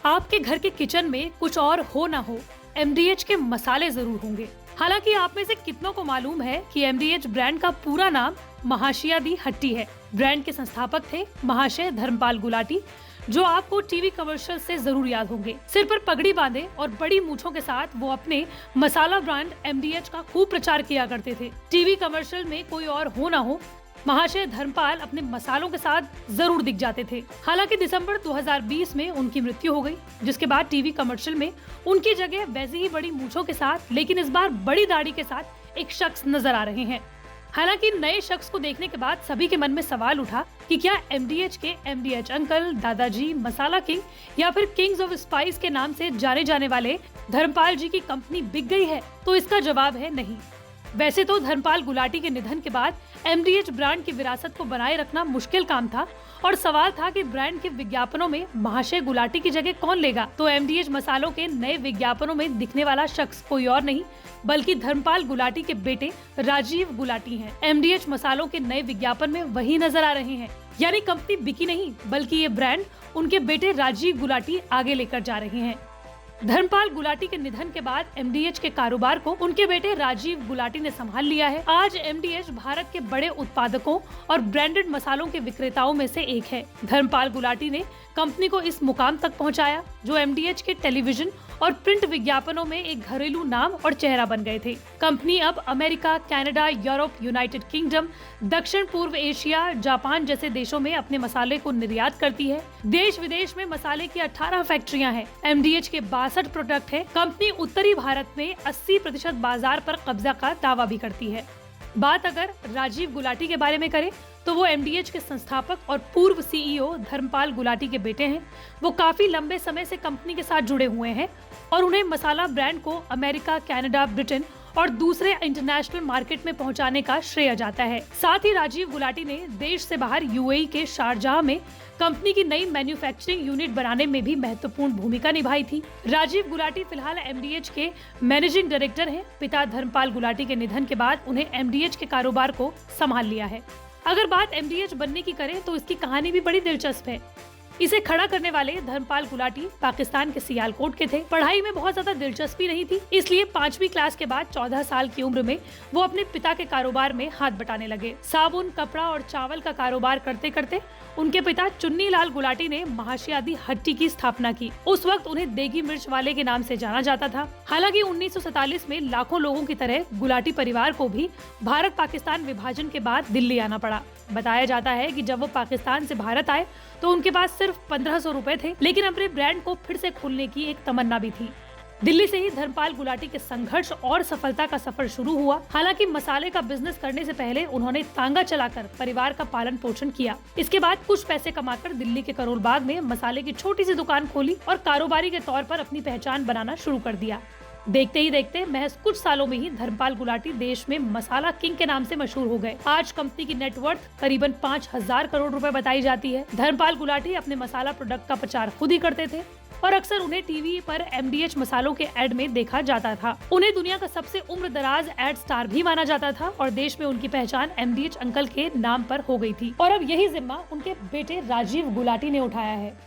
आपके घर के किचन में कुछ और हो ना हो, एमडीएच के मसाले जरूर होंगे। हालांकि आप में से कितनों को मालूम है कि एमडीएच ब्रांड का पूरा नाम महाशया दी हट्टी है। ब्रांड के संस्थापक थे महाशय धर्मपाल गुलाटी, जो आपको टीवी कमर्शियल से जरूर याद होंगे। सिर पर पगड़ी बांधे और बड़ी मूंछों के साथ वो अपने मसाला ब्रांड एमडीएच का खूब प्रचार किया करते थे। टीवी कमर्शियल में कोई और हो ना हो, महाशय धर्मपाल अपने मसालों के साथ जरूर दिख जाते थे। हालांकि दिसंबर 2020 में उनकी मृत्यु हो गई, जिसके बाद टीवी कमर्शियल में उनकी जगह वैसी ही बड़ी मूंछों के साथ, लेकिन इस बार बड़ी दाढ़ी के साथ एक शख्स नजर आ रहे हैं। हालांकि नए शख्स को देखने के बाद सभी के मन में सवाल उठा कि क्या एमडीएच के एमडीएच अंकल, दादाजी, मसाला किंग या फिर किंग्स ऑफ स्पाइस के नाम से जाने जाने वाले धर्मपाल जी की कंपनी बिक गई है? तो इसका जवाब है नहीं। वैसे तो धर्मपाल गुलाटी के निधन के बाद एमडीएच ब्रांड की विरासत को बनाए रखना मुश्किल काम था और सवाल था कि ब्रांड के विज्ञापनों में महाशय गुलाटी की जगह कौन लेगा। तो एमडीएच मसालों के नए विज्ञापनों में दिखने वाला शख्स कोई और नहीं बल्कि धर्मपाल गुलाटी के बेटे राजीव गुलाटी हैं। एमडीएच मसालों के नए विज्ञापन में वही नजर आ रहे हैं, यानी कंपनी बिकी नहीं बल्कि ये ब्रांड उनके बेटे राजीव गुलाटी आगे लेकर जा रहे हैं। धर्मपाल गुलाटी के निधन के बाद एमडीएच के कारोबार को उनके बेटे राजीव गुलाटी ने संभाल लिया है। आज एमडीएच भारत के बड़े उत्पादकों और ब्रांडेड मसालों के विक्रेताओं में से एक है। धर्मपाल गुलाटी ने कंपनी को इस मुकाम तक पहुंचाया जो एमडीएच के टेलीविजन और प्रिंट विज्ञापनों में एक घरेलू नाम और चेहरा बन गए थे। कंपनी अब America, Canada, Europe, United kingdom, दक्षिण पूर्व एशिया, जापान जैसे देशों में अपने मसाले को निर्यात करती है। देश विदेश में मसाले की 18 फैक्ट्रियां हैं। एमडीएच के 62 प्रोडक्ट है। कंपनी उत्तरी भारत में 80% बाजार पर कब्जा का दावा भी करती है। बात अगर राजीव गुलाटी के बारे में करें तो वो एमडीएच के संस्थापक और पूर्व सीईओ धर्मपाल गुलाटी के बेटे हैं। वो काफी लंबे समय से कंपनी के साथ जुड़े हुए हैं और उन्हें मसाला ब्रांड को अमेरिका, कनाडा, ब्रिटेन और दूसरे इंटरनेशनल मार्केट में पहुंचाने का श्रेय जाता है। साथ ही राजीव गुलाटी ने देश से बाहर यूएई के शारजाह में कंपनी की नई मैन्युफैक्चरिंग यूनिट बनाने में भी महत्वपूर्ण भूमिका निभाई थी। राजीव गुलाटी फिलहाल एमडीएच के मैनेजिंग डायरेक्टर हैं। पिता धर्मपाल गुलाटी के निधन के बाद उन्हें एमडीएच के कारोबार को संभाल लिया है। अगर बात एमडीएच बनने की करें तो इसकी कहानी भी बड़ी दिलचस्प है। इसे खड़ा करने वाले धर्मपाल गुलाटी पाकिस्तान के सियालकोट के थे। पढ़ाई में बहुत ज्यादा दिलचस्पी नहीं थी, इसलिए 5वीं क्लास के बाद 14 साल की उम्र में वो अपने पिता के कारोबार में हाथ बटाने लगे। साबुन, कपड़ा और चावल का कारोबार करते करते उनके पिता चुन्नी लाल गुलाटी ने महाशया दी हट्टी की स्थापना की। उस वक्त उन्हें देगी मिर्च वाले के नाम से जाना जाता था। हालांकि 1947 में लाखों लोगों की तरह गुलाटी परिवार को भी भारत पाकिस्तान विभाजन के बाद दिल्ली आना पड़ा। बताया जाता है कि जब वो पाकिस्तान से भारत आए तो उनके पास सिर्फ 1500 रुपए थे, लेकिन अपने ब्रांड को फिर से खोलने की एक तमन्ना भी थी। दिल्ली से ही धर्मपाल गुलाटी के संघर्ष और सफलता का सफर शुरू हुआ। हालांकि मसाले का बिजनेस करने से पहले उन्होंने तांगा चलाकर परिवार का पालन पोषण किया। इसके बाद कुछ पैसे कमाकर दिल्ली के करोल बाग में मसाले की छोटी सी दुकान खोली और कारोबारी के तौर पर अपनी पहचान बनाना शुरू कर दिया। देखते ही देखते महज कुछ सालों में ही धर्मपाल गुलाटी देश में मसाला किंग के नाम से मशहूर हो गए। आज कंपनी की नेटवर्थ करीबन 5000 करोड़ रुपए बताई जाती है। धर्मपाल गुलाटी अपने मसाला प्रोडक्ट का प्रचार खुद ही करते थे और अक्सर उन्हें टीवी पर एमडीएच मसालों के एड में देखा जाता था। उन्हें दुनिया का सबसे उम्रदराज एड स्टार भी माना जाता था और देश में उनकी पहचान एमडीएच अंकल के नाम पर हो गई थी। और अब यही जिम्मा उनके बेटे राजीव गुलाटी ने उठाया है।